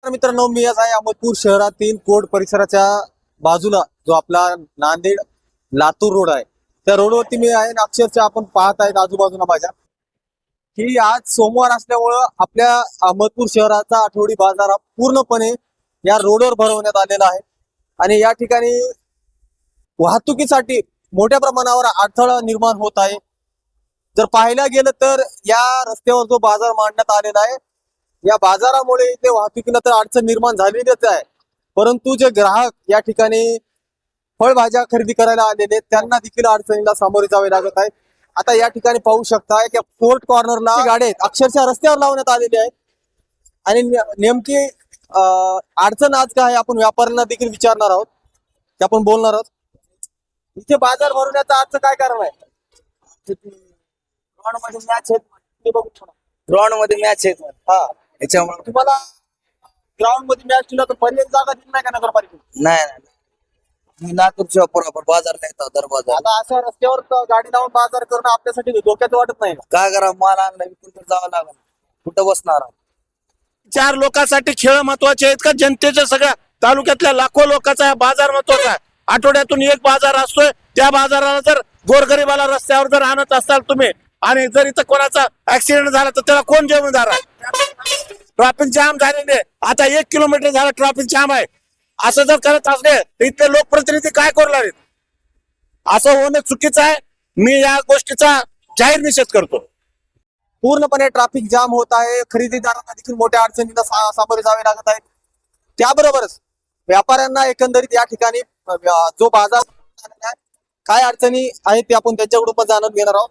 तर मित्रांनो, मी आज आहे अहमदपूर शहरातील कोर्ट परिसराच्या बाजूला जो आपला नांदेड लातूर रोड आहे, त्या रोडवरती मी आहे. अक्षरशः आपण पाहत आहेत आजूबाजूला माझ्या की आज सोमवार असल्यामुळं आपल्या अहमदपूर शहराचा आठवडी बाजार हा पूर्णपणे या रोडवर भरवण्यात आलेला आहे. आणि या ठिकाणी वाहतुकीसाठी मोठ्या प्रमाणावर अडथळा निर्माण होत आहे. जर पाहायला गेलं तर या रस्त्यावर जो बाजार मांडण्यात आलेला आहे, या बाजारामुळे इथे वाहतुकीला तर अडचण निर्माण झालेलीच आहे, परंतु जे ग्राहक या ठिकाणी फळभाज्या खरेदी करायला आलेले त्यांना देखील अडचणीला सामोरे जावे लागत आहे. आता या ठिकाणी पाहू शकताय की कोर्ट कॉर्नरला गाड्या आहेत अक्षरशः रस्त्यावर लावण्यात आलेले आहेत. आणि नेमकी अडचण आज काय आपण व्यापाऱ्यांना देखील विचारणार आहोत, की आपण बोलणार आहोत. इथे बाजार भरवण्याचं आजचं काय कारण आहे? ग्राउंड मध्ये मॅच आहेत, ग्राउंड मध्ये मॅच आहेत. हा, याच्यामुळे तुम्हाला ग्राउंड मध्ये मॅच दिला तर पर्याय जागा दिली नाही का नगरपालिकेने? नाही मी लातूरच्या बरोबर बाजारला येतो दरबाजार. आता अशा रस्त्यावर गाडी लावून बाजार करणं आपल्यासाठी धोक्याचं वाटत नाही का? काय करा, माल आणला कुठं जावं लागलं, कुठं बसणार? चार लोकांसाठी खेळ महत्वाचे आहेत का जनतेच्या सगळ्या तालुक्यातल्या लाखो लोकांचा हा बाजार महत्वाचा आहे. आठवड्यातून एक बाजार असतोय, त्या बाजाराला जर गोरगरीबाला रस्त्यावर जर आणत असाल तुम्ही आणि जर इथं कोणाचा ऍक्सिडेंट झाला तर त्याला कोण जबाबदार आहे? ट्रॅफिक जाम झालेले, आता 1 किलोमीटर झालं ट्रॅफिक जाम आहे. असं जर करत असले तर इथले लोकप्रतिनिधी काय करणार आहेत? असं होणं चुकीचं आहे. मी या गोष्टीचा जाहीर निषेध करतो. पूर्णपणे ट्रॅफिक जाम होत आहे. खरेदीदारांना देखील मोठ्या अडचणीला सामोरे जावे लागत आहे. त्याबरोबरच व्यापाऱ्यांना एकंदरीत या ठिकाणी जो बाजार आहे, काय अडचणी आहेत ते आपण त्यांच्याकडून जाणून घेणार आहोत.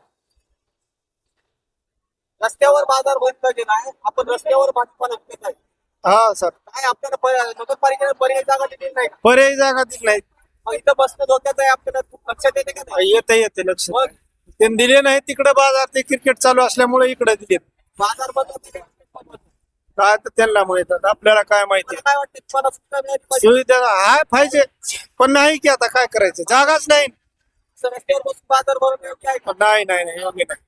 रस्त्यावर बाजार बंद केला आहे, आपण रस्त्यावर भाजीपाला विकत आहे. हा सर, काय आपल्याला नगरपालिकेने पर्याय जागा दिली नाही का? पर्यायी जागा दिली नाही. मग इथं बसणं धोक्याचं आहे, आपल्याला लक्षात येते का नाही? येते लक्ष. मग त्यांनी दिले नाही तिकडे बाजार, ते क्रिकेट चालू असल्यामुळे इकडे दिले. बाजार बंद होते का? काय तर त्यांना माहित, आपल्याला काय माहिती. काय वाटतं तुम्हाला? सुविधा मिळाली पाहिजे. सुविधा हाय पाहिजे, पण नाही की आता काय करायचं, जागाच नाही. रस्त्यावर बसून बाजार भरून योग्य आहे का? नाही योग्य नाही.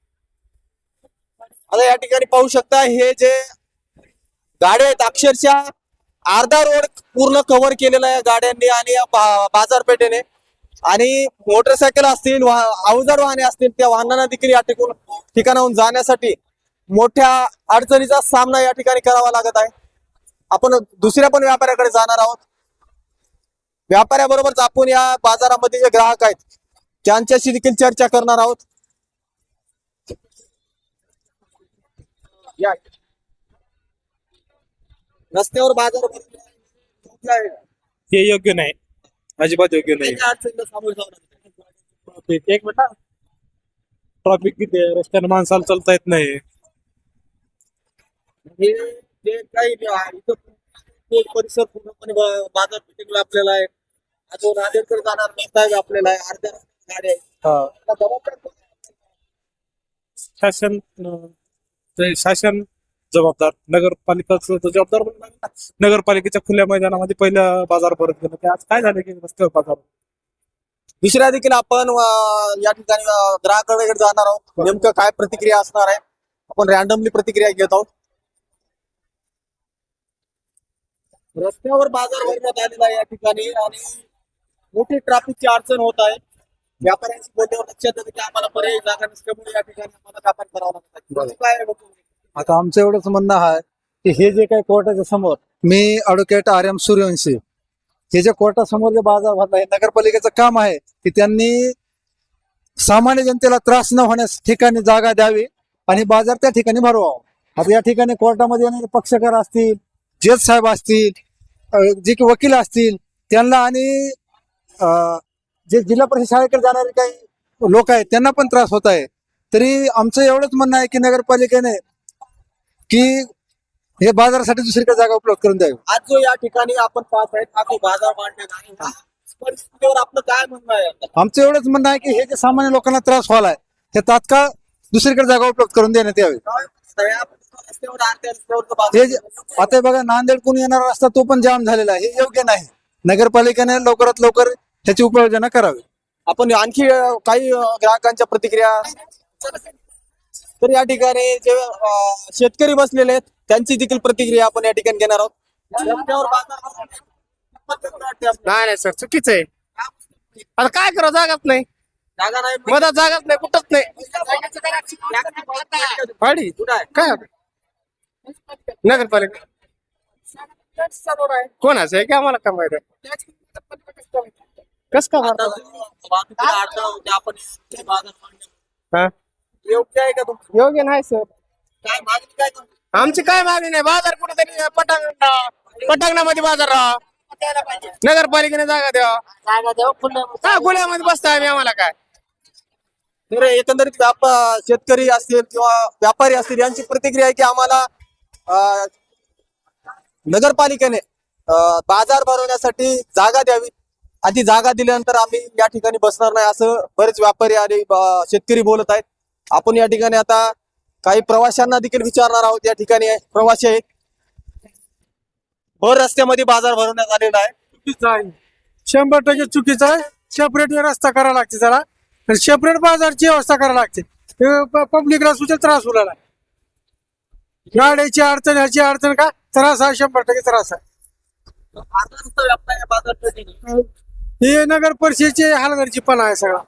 आता या ठिकाणी पाहू शकता, हे जे गाड्या आहेत अक्षरशः अर्धा रोड पूर्ण कव्हर केलेला आहे गाड्यांनी आणि या बाजारपेठेने. आणि मोटरसायकल असतील, अवजड वाहने असतील, त्या वाहनांना देखील या ठिकाणाहून जाण्यासाठी मोठ्या अडचणीचा सामना या ठिकाणी करावा लागत आहे. आपण दुसऱ्या पण व्यापाऱ्याकडे जाणार आहोत. व्यापाऱ्याबरोबरच आपण या बाजारामध्ये जे ग्राहक आहेत त्यांच्याशी देखील चर्चा करणार आहोत. या रस्त्यावर बाजार भरले आहे. हे योग्य नाही, अजिबात योग्य नाही. त्याच्या अडचणीला सामोरे जावं लागतं. एक मिनिट, ट्रॉफिक किती आहे, रस्त्याने माणसाला चालता येत नाही. हे जे काही इथं परिसर पूर्णपणे बाजारपेठेला आपल्याला आहे. जो नांदेडकडे जाणार रस्ता आहे आपल्याला आहे, अर्ध्या गाड्या आहेत. शासन जबाबदार, नगरपालिकाच जबाबदार बनला. नगरपालिकेच्या खुल्या मैदानामध्ये पहिल्या बाजार भरत गेलं, ते आज काय झालं की रस्त्यावर बाजार. दुसऱ्या देखील आपण या ठिकाणी ग्राहकाकडे जाणार आहोत. नेमकं काय प्रतिक्रिया असणार आहे, आपण रॅन्डमली प्रतिक्रिया घेत आहोत. रस्त्यावर बाजार भरण्यात आलेला आहे या ठिकाणी आणि मोठी ट्रॅफिकची अडचण होत आहे. व्यापाऱ्यांची बोलण्यावर लक्षात येतं की आम्हाला पर्यायी जागा नसल्यामुळे या ठिकाणी आम्हाला व्यापार करावा लागत आहे. काय आहे बघू? आता आमचं एवढंच म्हणणं आहे की हे जे काही कोर्टाच्या समोर, मी ॲडव्होकेट RM सूर्यवंशी, हे जे कोर्टासमोर जे बाजार भरला आहे, नगरपालिकेचं काम आहे की त्यांनी सामान्य जनतेला त्रास न होण्यास ठिकाणी जागा द्यावी आणि बाजार त्या ठिकाणी भरवावा. आता या ठिकाणी कोर्टामध्ये येणारे पक्षकार असतील, जज साहेब असतील, जे की वकील असतील, त्यांना आणि जे जिल्हा परिषद शाळेकडे जाणारे काही लोक आहेत त्यांना पण त्रास होत आहे. तरी आमचं एवढंच म्हणणं आहे की नगरपालिकेने की हे बाजारासाठी दुसरीकडे जागा उपलब्ध करून द्यावी. आज जो या ठिकाणी आपण पाहत आहेत हा जो बाजार मांडण्यात आहे, ह्या परिस्थितीवर आपलं काय म्हणणं आहे? आमचं एवढंच म्हणणं आहे की हे जे सामान्य लोकांना त्रास व्हायलाय हे तात्काळ दुसरीकडे जागा उपलब्ध करून देण्यात यावी. रस्त्यावर अर्ध्या रस्त्यावर हे आता बघा, नांदेडकडून येणारा रस्ता तो पण जाम झालेला आहे, हे योग्य नाही. नगरपालिकेने लवकरात लवकर ह्याची उपाययोजना करावी. आपण आणखी काही ग्राहकांच्या प्रतिक्रिया. तर या ठिकाणी जे शेतकरी बसलेले आहेत त्यांची देखील प्रतिक्रिया आपण या ठिकाणी घेणार आहोत. रस्त्यावर बाजार भरवणे कितपत योग्य वाटते आपल्याला? नाही नाही सर चुकीचं आहे. आता काय करा जागाच नाही, जागा नाही मधात जागाच नाही, कुठंच नाही. वाडी कुठं आहे? काय नगरपालिका कोणाचं आहे की आम्हाला काय माहिती आहे? कस का आता वाहतुकीला अडथळा होते, आपण ते बाजार मांडणे हा योग्य आहे का तुमचं? योग्य नाही सर. काय मागणी काय तुमची? आमची काय मागणी नाही, बाजार कुठेतरी पटांगणामध्ये बाजार राहा, नगरपालिकेने जागा द्यावा. हा गुन्ह्यामध्ये बसता आम्ही, आम्हाला काय. तर एकंदरीत शेतकरी असतील किंवा व्यापारी असतील यांची प्रतिक्रिया आहे की आम्हाला नगरपालिकेने बाजार भरवण्यासाठी जागा द्यावी, आधी जागा दिल्यानंतर आम्ही या ठिकाणी बसणार नाही असं बरेच व्यापारी आणि शेतकरी बोलत आहेत. आपण या ठिकाणी आता काही प्रवाशांना देखील विचारणार आहोत. या ठिकाणी प्रवासी आहेत. भर रस्त्यामध्ये बाजार भरवण्यात आलेला आहे. चुकीचं आहे, 100% चुकीचं आहे. सेपरेट रस्ता करावा लागते त्याला, सेपरेट बाजारची व्यवस्था करावी लागते. पब्लिकला सुद्धा त्रास होणार आहे. गाड्याची अडचण, ह्याची अडचण का त्रास आहे, 100% त्रास आहे. हे नगर परिषदेचे हलगर्जीपणा आहे सगळा.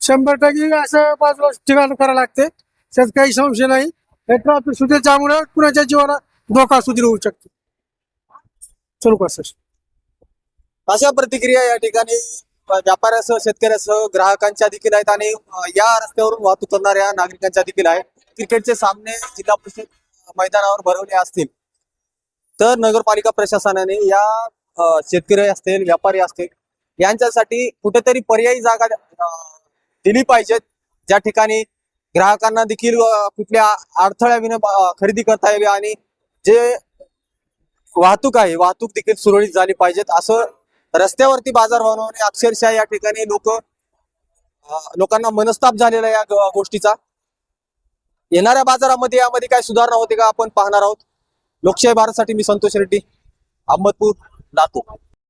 100% असं बाजूला ठिकाण करावं लागते, त्यात काही संशय नाही. हे ट्रॅफिक सुद्धा त्यामुळे कुणाच्या जीवाला धोका सुद्धा होऊ शकतो. चलू का सर? अशा प्रतिक्रिया या ठिकाणी व्यापाऱ्यासह शेतकऱ्यासह ग्राहकांच्या देखील आहेत आणि या रस्त्यावरून वाहतूक करणाऱ्या नागरिकांच्या देखील आहेत. क्रिकेटचे सामने जिल्हा परिषद मैदानावर भरवले असतील तर नगरपालिका प्रशासनाने या शेतकरी असतील, व्यापारी असतील यांच्यासाठी कुठेतरी पर्यायी जागा दिली पाहिजेत, ज्या ठिकाणी ग्राहकांना देखील कुठल्या अडथळ्याविना खरेदी करता यावी आणि जे वाहतूक आहे वाहतूक देखील सुरळीत झाली पाहिजेत. असं रस्त्यावरती बाजार भरवणे अक्षरशः या ठिकाणी लोकांना मनस्ताप झालेला या गोष्टीचा. येणाऱ्या बाजारामध्ये यामध्ये काय सुधारणा होते का आपण पाहणार आहोत. लोकशाही भारतसाठी मी संतोष रेड्डी, अहमदपूर, लातूर.